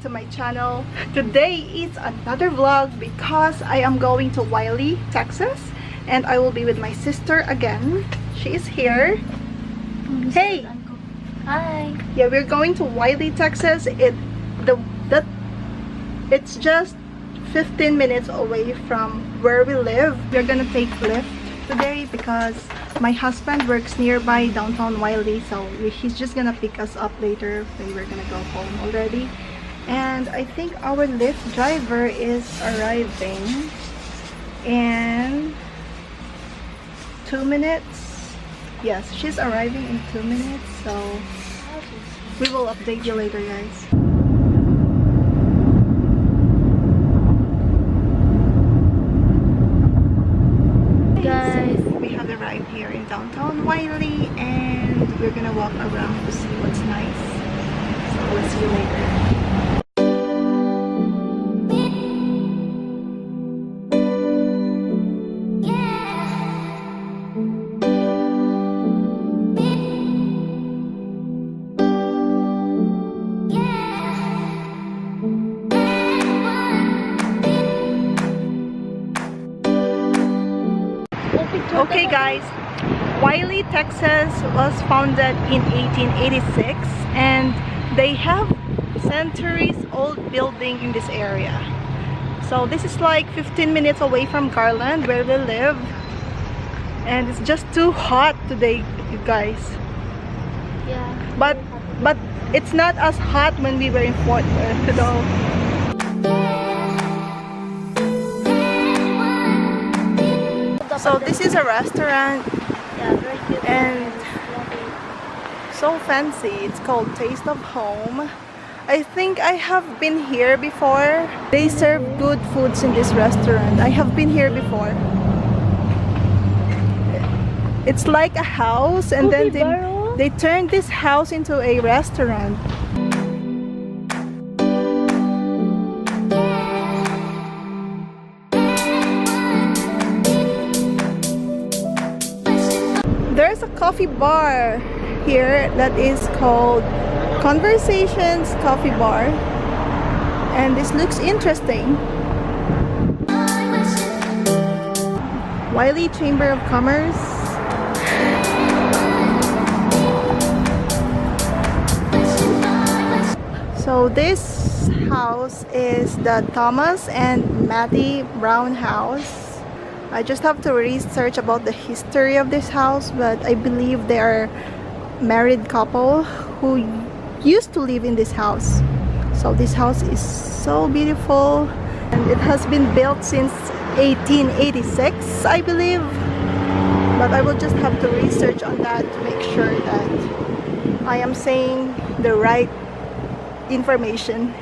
to my channel. Today is another vlog because I am going to Wylie, Texas, and I will be with my sister again. She is here. Hey! Hi! Yeah, we're going to Wylie, Texas. It's just 15 minutes away from where we live. We're gonna take Lyft today because my husband works nearby downtown Wylie, so he's just gonna pick us up later when we're gonna go home already. And I think our Lyft driver is arriving in 2 minutes. Yes, she's arriving in 2 minutes, so we will update you later, guys. Arrived here in downtown Wylie, and we're gonna walk around to see what's nice. So we'll see you later. Okay guys, Wylie, Texas was founded in 1886 and they have centuries old building in this area. So this is like 15 minutes away from Garland where we live, and it's just too hot today, you guys. Yeah. But it's not as hot when we were in Fort Worth though. So this is a restaurant, Yeah, very cute. and so fancy. It's called Taste of Home. I think I have been here before. They serve good foods in this restaurant. I have been here before. It's like a house, and then they turned this house into a restaurant. There's a coffee bar here that is called Conversations Coffee Bar, and this looks interesting. Wylie Chamber of Commerce. So this house is the Thomas and Mattie Brown house. I just have to research about the history of this house, but I believe they are married couple who used to live in this house. So this house is so beautiful, and it has been built since 1886, I believe. But I will just have to research on that to make sure that I am saying the right information.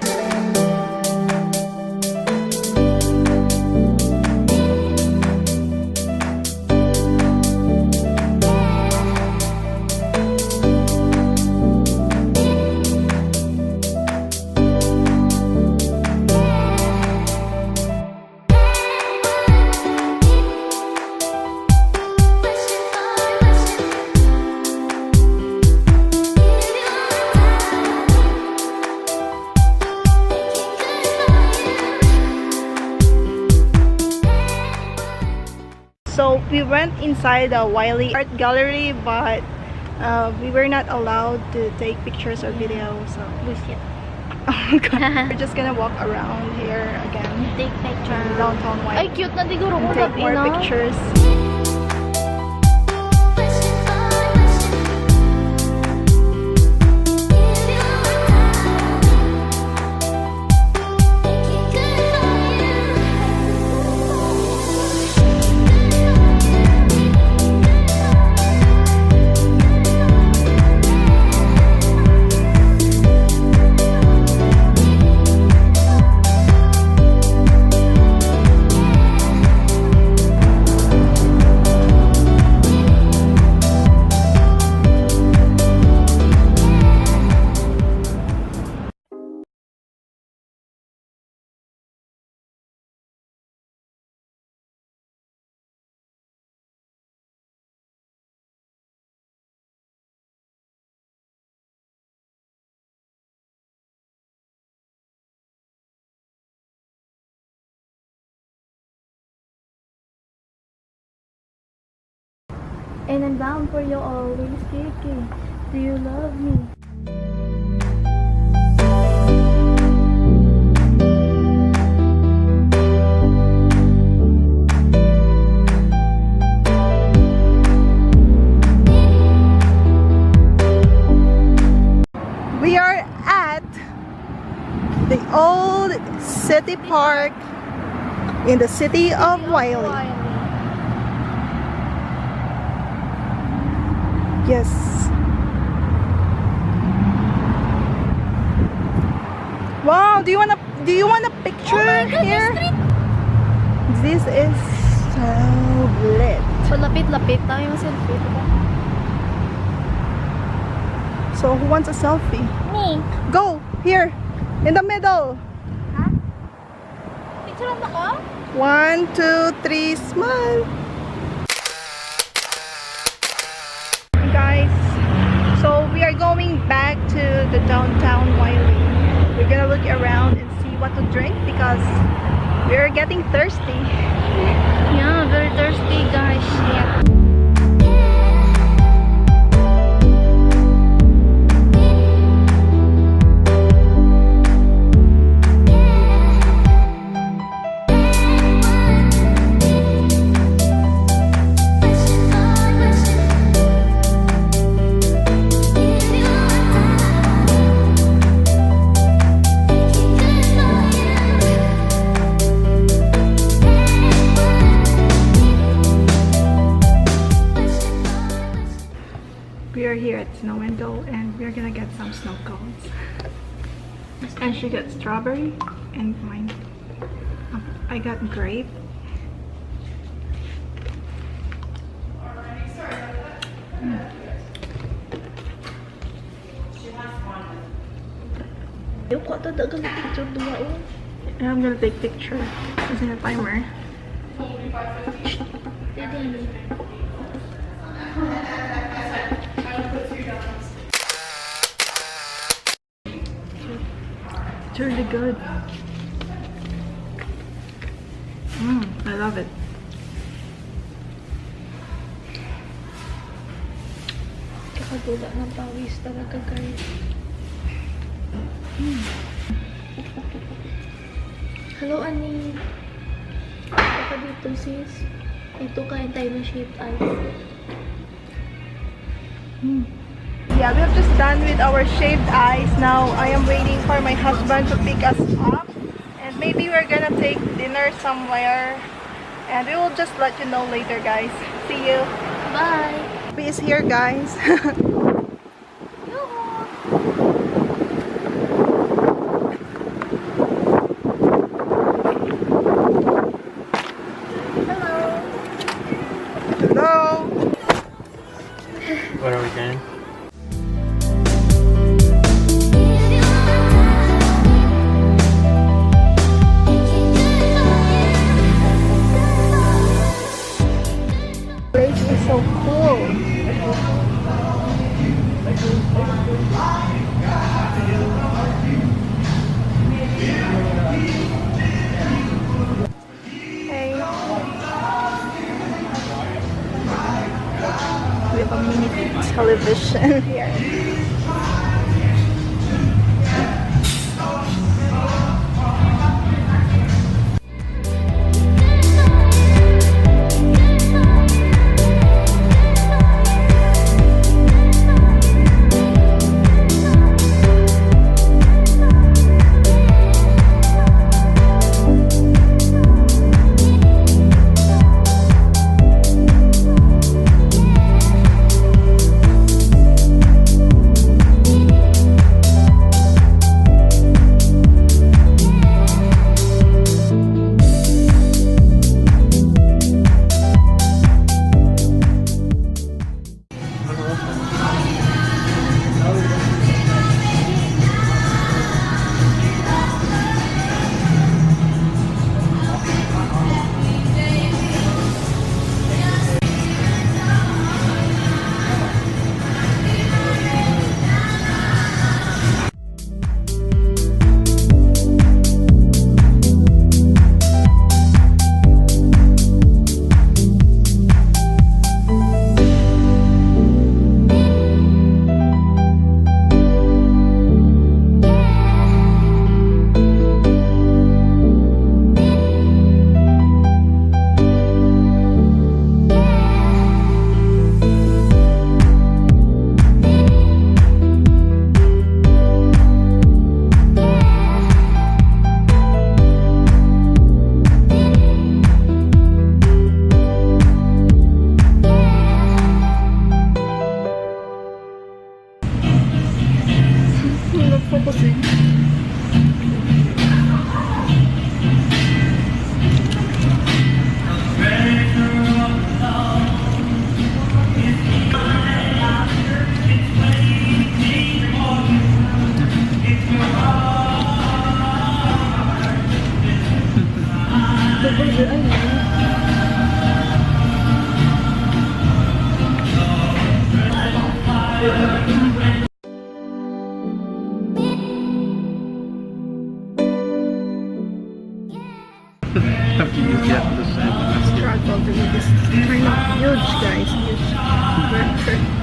So we went inside the Wylie Art Gallery, but we were not allowed to take pictures or video. So oh God. We're just gonna walk around here again. Take picture. Downtown Wylie. Ay, cute na siguro And ko take more pictures. And I'm down for you always, Kiki. Do you love me? We are at the old city park in the city of Wylie. Yes. Wow, do you want a picture here? This is so lit. Palapit-lapit tayo yung selfie, diba? So who wants a selfie? Me. Go here in the middle. Ha? Picture lang ako? 1, 2, 3, smile. Guys, so we are going back to the downtown Wylie. We're gonna look around and see what to drink because we're getting thirsty. Yeah, very thirsty, guys. Yeah. We are here at Snow Window and we're gonna get some snow cones. And she got strawberry and mine. I got grape. And I'm gonna take picture using a timer. It's really good. I love it. Kakagula ng pawis talaga, guys. Hello, Ani. Baka dito, sis. Ito, kain tayo ng shaved ice. Yeah, we have just done with our shaved ice. Now I am waiting for my husband to pick us up. And maybe we're gonna take dinner somewhere. And we will just let you know later, guys. See you. Bye! He is here, guys. Hello. What are we doing? Place is so cool. Hey. We have a mini television here. burger. Ay, After you get the same. Struggle to eat this kind of huge, guys. Huge burger.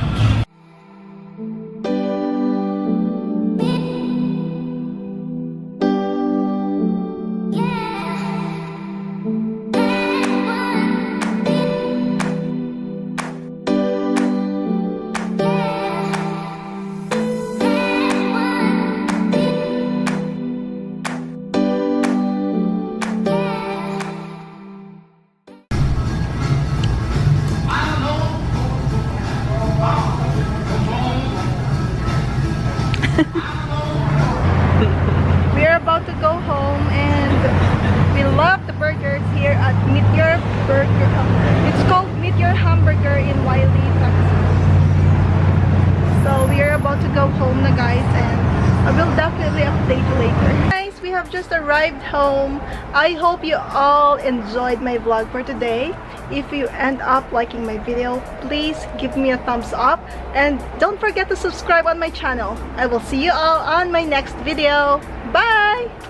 We're about to go home and we love the burgers here at Meteor Burger. It's called Meteor Hamburger in Wylie, Texas. So we are about to go home na guys, and I will definitely update you later. Guys, we have just arrived home. I hope you all enjoyed my vlog for today. If you end up liking my video, please give me a thumbs up and don't forget to subscribe on my channel. I will see you all on my next video. Bye!